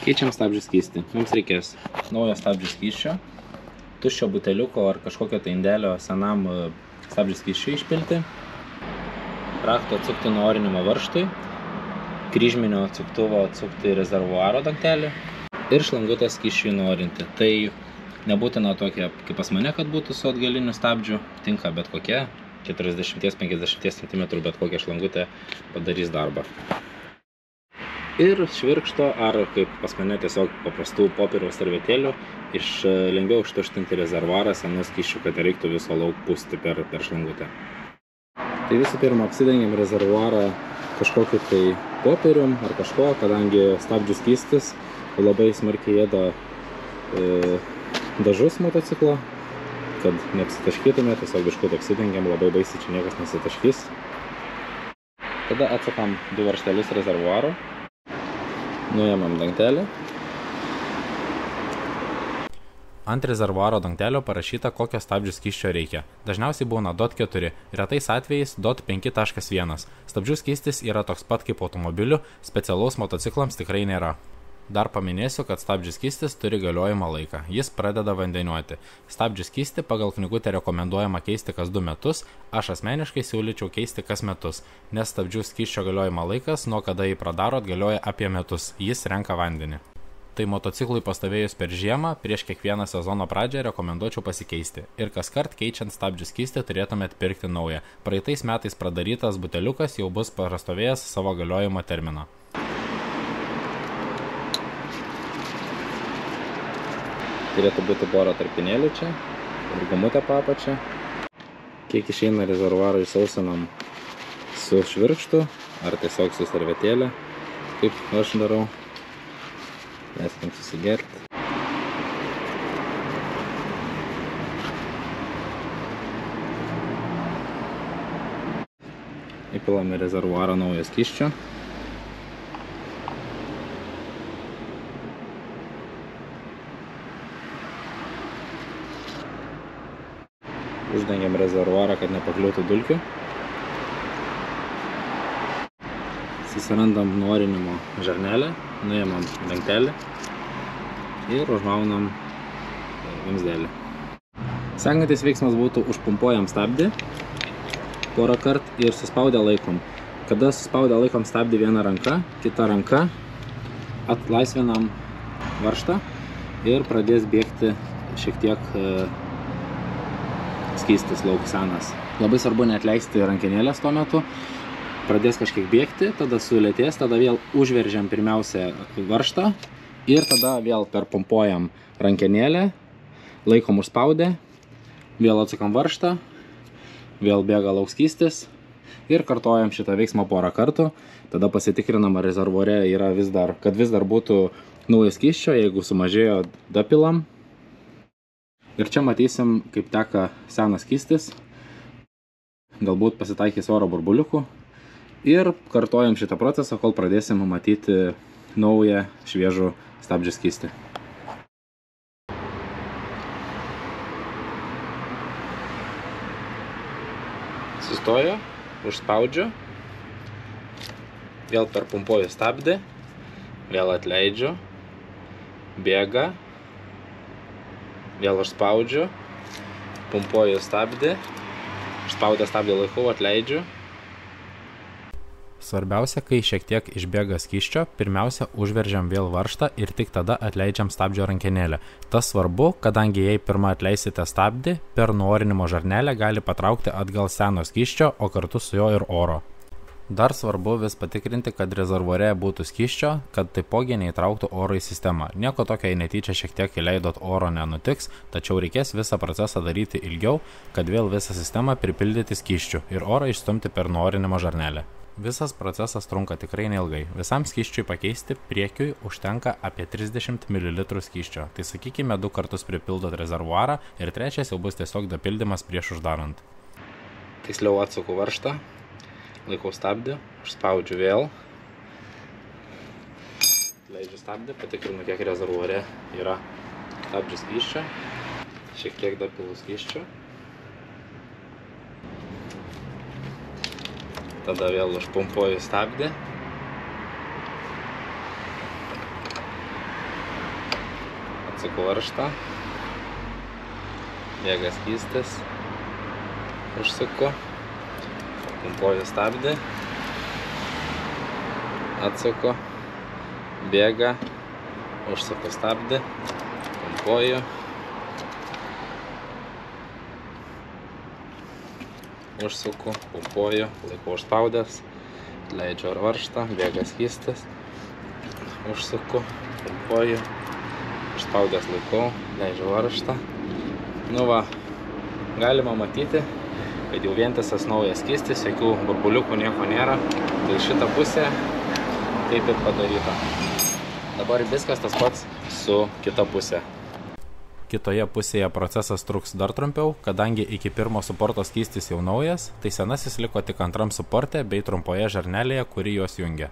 Keičiam stabdžių skystį. Mums reikės naujo stabdžių skysčio, tuščio buteliuko ar kažkokio tai indelio senam stabdžių skysčiui išpilti, rakto atsukti nuo orinimo varžtui, kryžminio atsuktuvo atsukti rezervuaro dangtelį ir šlangutę skysčiui nuorinti. Tai nebūtina tokia kaip pas mane, kad būtų su atgaliniu stabdžiu, tinka bet kokia 40-50 cm bet kokia šlangutė padarys darbą. Ir švirkšto ar kaip pas mane tiesiog paprastų popieriaus servetėlių lengviau užtuštinti rezervuarą senų skysčių, kad reiktų viso lauk pūsti per šlangutę. Tai visų pirma apsidengiam rezervuarą kažkokiu tai popierium ar kažko, kadangi stabdžių skystis labai smarkiai ėda dažus motociklo, kad neapsitaškytume, tiesiog biškutį apsidengiam, labai baisiai čia niekas nesitaškys. Tada atsukam 2 varžtelius rezervuaro. Nuėmam dangtelį. Ant rezervuaro dangtelio parašyta, kokio stabdžių skysčio reikia. Dažniausiai būna DOT4, retais atvejais DOT5.1. Stabdžių skystis yra toks pat kaip automobilių, specialaus motociklams tikrai nėra. Dar paminėsiu, kad stabdžių skystis turi galiojimo laiką. Jis pradeda vandeniuoti. Stabdžių skystį pagal knygutę rekomenduojama keisti kas 2 metus, aš asmeniškai siūlyčiau keisti kas metus, nes stabdžių skysčio galiojimo laikas, nuo kada jį pradarot, galioja apie metus. Jis renka vandenį. Tai motociklui pastovėjus per žiemą, prieš kiekvieną sezono pradžią rekomenduočiau pasikeisti. Ir kaskart keičiant stabdžių skystį turėtumėt pirkti naują. Praeitais metais pradarytas buteliukas jau bus prastovėjęs savo galiojimo terminą. Turėtų būti pora tarpinėlių čia ir gumutė papačia. Kiek išeina rezervuarą išsausinam su švirkštu ar tiesiog su servetėlė, kaip aš darau. Leiskim susigerti. Įpilame rezervuarą naujo skysčio. Uždengiam rezervuarą, kad nepakliūtų dulkių. Susirandam nuorinimo žarnelę, nuėmam dangtelį ir užmaunam vamzdelį. Sekantis veiksmas būtų užpumpuojam stabdį porą kartų ir suspaudę laikom. Kada suspaudę laikom stabdį vieną ranką, kitą ranką atlaisvinam varžtą ir pradės bėgti šiek tiek skystis lauk senas. Labai svarbu neatleisti rankenėlės tuo metu. Pradės kažkiek bėgti, tada sulėtės, tada vėl užveržiam pirmiausia varžtą ir tada vėl perpumpuojam rankenėlę, laikom užspaudę, vėl atsukam varžtą, vėl bėga lauk skystis ir kartojam šitą veiksmą porą kartų. Tada pasitikrinam, ar rezervuare yra kad vis dar būtų naujo skysčio, jeigu sumažėjo, dapilam. Ir čia matysim, kaip teka senas skystis, galbūt pasitaikys oro burbuliukų ir kartojam šitą procesą, kol pradėsim matyti naują šviežų stabdžių skystį. Sustoju, užspaudžiu, vėl perpumpuoju stabdį, vėl atleidžiu, bėga. Vėl užspaudžiu, pumpuoju stabdį, užspaudę stabdį laikau, atleidžiu. Svarbiausia, kai šiek tiek išbėga skysčio, pirmiausia užveržiam vėl varžtą ir tik tada atleidžiam stabdžio rankenėlę. Tas svarbu, kadangi jei pirmą atleisite stabdį, per nuorinimo žarnelę gali patraukti atgal seno skysčio, o kartu su jo ir oro. Dar svarbu vis patikrinti, kad rezervuare būtų skysčio, kad taipogi neįtrauktų oro į sistemą. Nieko tokio, jei netyčia šiek tiek įleidot oro, nenutiks, tačiau reikės visą procesą daryti ilgiau, kad vėl visą sistemą pripildyti skysčių ir orą išstumti per nuorinimo žarnelę. Visas procesas trunka tikrai neilgai. Visam skysčiui pakeisti priekiui užtenka apie 30 ml skysčio. Tai sakykime, 2 kartus pripildot rezervuarą ir trečias jau bus tiesiog dapildymas prieš uždarant. Tiksliau atsuku varžtą. Laikau stabdį, užspaudžiu vėl, leidžiu stabdį, patikrinu, kiek rezervuare yra stabdžių skysčio, šiek tiek dapilu skysčio, tada vėl užpumpuoju stabdį, Atsuku varžtą. Bėga skystis. Užsuku. Pumpuoju stabdį. Atsuku. Bėga. Užsuku stabdį. Pumpuoju. Užsuku. Pumpuoju. Laikau užspaudęs. Leidžiu varžtą. Bėga skystis. Užsuku. Pumpuoju. Užspaudęs laikau. Leidžiu varžtą. Nu va, galima matyti, kad jau vientisas naujas skystis, jokių burbuliukų nieko nėra. Tai šita pusė taip ir padaryta. Dabar viskas tas pats su kita pusė. Kitoje pusėje procesas truks dar trumpiau, kadangi iki pirmo suporto skystis jau naujas, tai senasis liko tik antram suporte bei trumpoje žarnelėje, kuri juos jungia.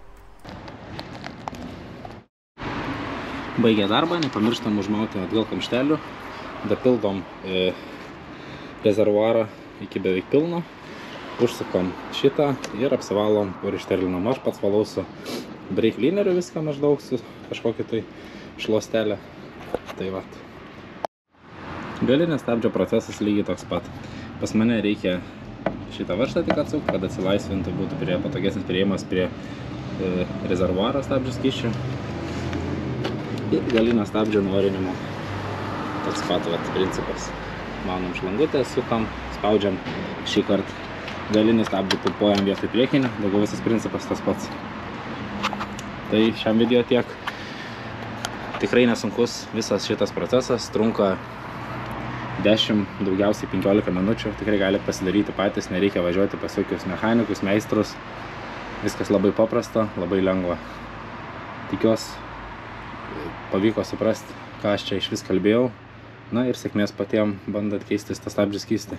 Baigę darbą, nepamirštam užmauti atgal kamštelių. Dapildom rezervuarą iki beveik pilno, užsukam šitą ir apsivalom ir išterlinam. Aš pats valau su brake cleaneriu viską maždaug, su kažkokia tai šluostelė. Tai vat. Galinės stabdžio procesas lygiai toks pat. Pas mane reikia šitą varžtą tik atsukti, kad atsilaisvintų, būtų patogesnis priėjimas prie rezervuaro stabdžio skysčių. Ir galinio stabdžio nuorinimo. Toks pat principas. Maunam šlangutę, sukam, spaudžiam šį kartą. Galinį stabdį pumpuojam vietoj priekinio, daugiau visas principas tas pats. Tai šiam video tiek. Tikrai nesunkus visas šitas procesas, trunka 10, daugiausiai 15 minučių. Tikrai galite pasidaryti patys, nereikia važiuoti pas jokius mechanikus, meistrus. Viskas labai paprasta, labai lengva. Tikiuosi, pavyko suprasti, ką aš čia iš vis kalbėjau. Na ir sėkmės patiem bandant keistis tą stabdžių skystį.